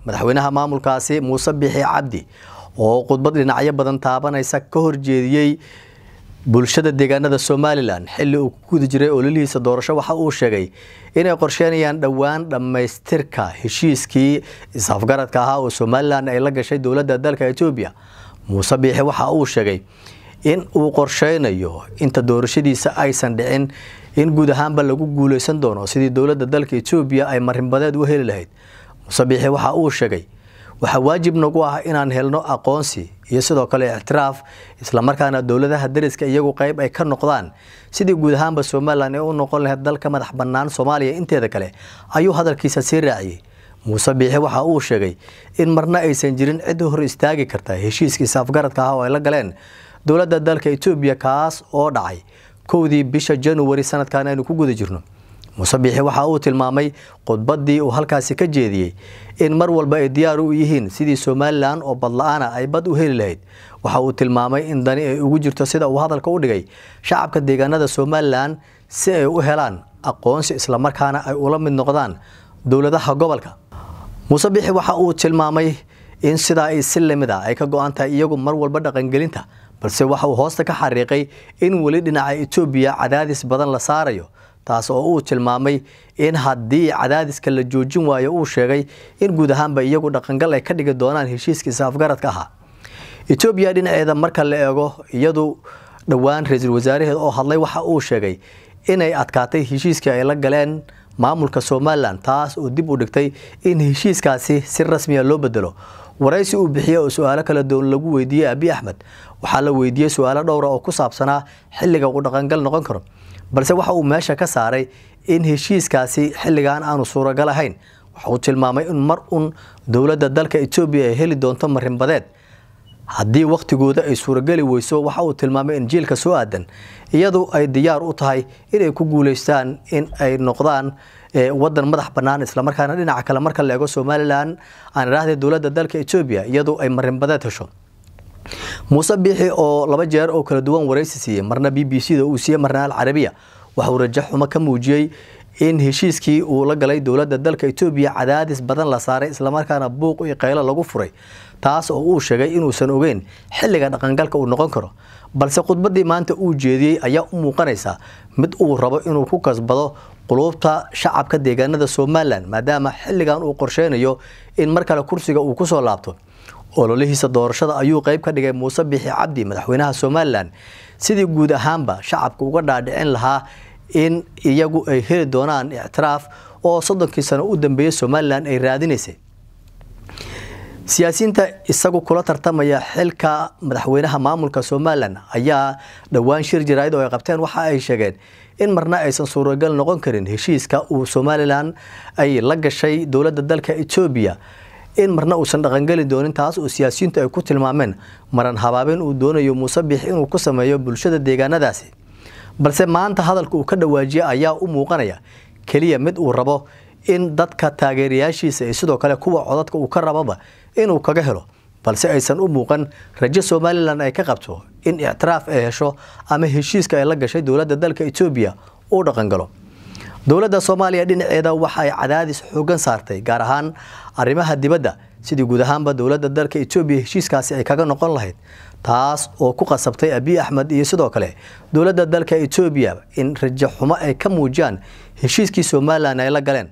madaxweynaha maamulkaasi Muuse Bixi Cabdi oo khudbad dhinacyo badan taabanaysa ka horjeediyay bulshada deegaanada Somaliland xilli uu ku guda jiray ololihiisa doorasho waxa uu sheegay inay qorsheynayaan dhawaan dhamaystirka heshiiskii isafgaradka ahaa oo Somaliland ay la gashay dowladda dalka Ethiopia. Muuse Bixi waxa uu sheegay in uu qorsheynayo inta doorashadiisa aysan dhicin in guud ahaanba lagu guuleysan doono sidii dowladda dalka Ethiopia ay marinbadeed u heli lahayd. Muuse Bixi waxa uu sheegay waxa waajib nagu ah inaan helno aqoonsi iyo sidoo kale ixtiraaf isla markaana dawladaha dariska iyagu qayb ay ka noqdaan sidii guud ahaanba Somaliland ay u noqon lahayd dalka madax bannaan Soomaaliya inteeda kale ayuu hadalkiisa sii raaciyay. Muuse Bixi waxa uu sheegay in marna aysan jirin cid hor istaagi karta heshiiskii isafgaradka ah oo ay la galeen dowladda dalka Ethiopia kaas oo dhacay 1 bisha January sanadkan aynu ku guda jirno. Muuse Bixi waxa uu tilmaamay khudbadii uu halkaasi ka jeediyay in mar walba ay diyaar u yihiin sidii Somaliland oo badla'aana ay bad u heli lahayd. Waxa uu tilmaamay in dani ay ugu jirto sida uu hadalka u dhigay shacabka deegaanada Somaliland si ay u helaan aqoonsi isla markaana ay ula mid noqdaan dowladaha gobolka. Muuse Bixi waxa uu tilmaamay in sida ay si lamid ah ay ka go'an tahay iyagu mar walba dhaqangelinta balse waxa uu hoosta ka xariiqay in wali dhinaca Ethiopia cadaadis badan la saarayo taas oo uu tilmaamay in haddii cadaadiska la joojin waayo uu sheegay in guud ahaanba iyagu dhaqangal ay ka dhigi doonaan heshiiskiisa afgaradka ah. Ethiopia dhinaceeda marka la eego iyadu dhawaan ra'iisul wasaaraheed oo hadlay waxa uu sheegay inay adkaatay heshiiskii ay la galeen maamulka Somaliland taas oo dib u dhigtay in heshiiskaasi si rasmi ah loo bedelo. waraysi uu bixiyay oo su'aalo kala duwan lagu weydiiyay Abiy Ahmed waxa la weydiiyay su'aalo dhowr ah oo ku saabsanaa xilliga uu dhaqangal noqon karo balse waxa uu meesha ka saaray in heshiiskaasi xilligan aanu suuragal ahayn. Waxa uu tilmaamay in mar dowladda dalka Ethiopia ay heli doonto marinbadeed haddii waqtigooda ay suuragali weyso. Waxa uu tilmaamay in jiilka soo aadan iyadu ay diyaar u tahay inay ku guuleystaan in ay noqdaan wadan madax bannaan isla markaana dhinaca kale marka la eego Somaliland aan raahday dowladda dalka Ethiopia iyadu ay marinbadeed hesho. Muuse Bixi oo laba jeer oo kala duwan waraysi siiyay marna BBC-da uu siiyay marna Al Arabiya waxa uu rajax xuma ka muujiyay in heshiiskii uu la galay dowladda dalka Ethiopia cadaadis badan la saaray isla markaana buuq iyo qaylo lagu furay taas oo uu sheegay inuusan ogeyn xilliga dhaqangalka uu noqon karo balse khudbadii maanta uu jeediyay ayaa u muuqanaysa mid uu rabo inuu ku kasbado qulubta shacabka deegaanada Somaliland maadaama xilligan uu qorsheynayo in mar kale kursiga uu ku soo laabto. ololihiisa doorashada ayuu qayb ka dhigay Muuse Bixi Cabdi madaxweynaha Somaliland sidii guud ahaanba shacabka uga dhaadhicin lahaa in iyagu ay heli doonaan ictiraaf oo 30 sano u dambeeyay Somaliland ay raadinaysay. siyaasiyiinta isagu kula tartamaya xilka madaxweynaha maamulka Somaliland ayaa dhawaan shir jiraayad oo ay qabteen waxa ay sheegeen in marna aysan suuragal noqon karin heshiiska uu Somaliland ay la gashay dowladda dalka Ethiopia in marna uusan dhaqangali doonin taas oo siyaasiyiintu ay ku tilmaameen maran habaabin uu doonayo Muuse Bixi inuu ku sameeyo bulshada deegaanadaasi balse maanta hadalka uu ka dhawaajiyay ayaa u muuqanaya kaliya mid uu rabo in dadka taageerayaashiisa iyo sidoo kale kuwa codadka uu ka rababa inuu kaga helo balse aysan u muuqan rajo Somaliland ay ka qabto in ictiraaf ay hesho ama heshiiska ay la gashay dowladda dalka Ethiopia uu dhaqangalo. dowladda Soomaaliya dhinaceeda waxa ay cadaadis xoogan saartay gaar ahaan arrimaha dibadda sidii guud ahaanba dowladda dalka Ethiopia heshiiskaasi ay kaga noqon lahayd taas oo ku qasabtay Abiy Ahmed iyo sidoo kale dowladda dalka Ethiopia in rajo xumo ay ka muujiyaan heshiiskii Somaliland ay la galeen.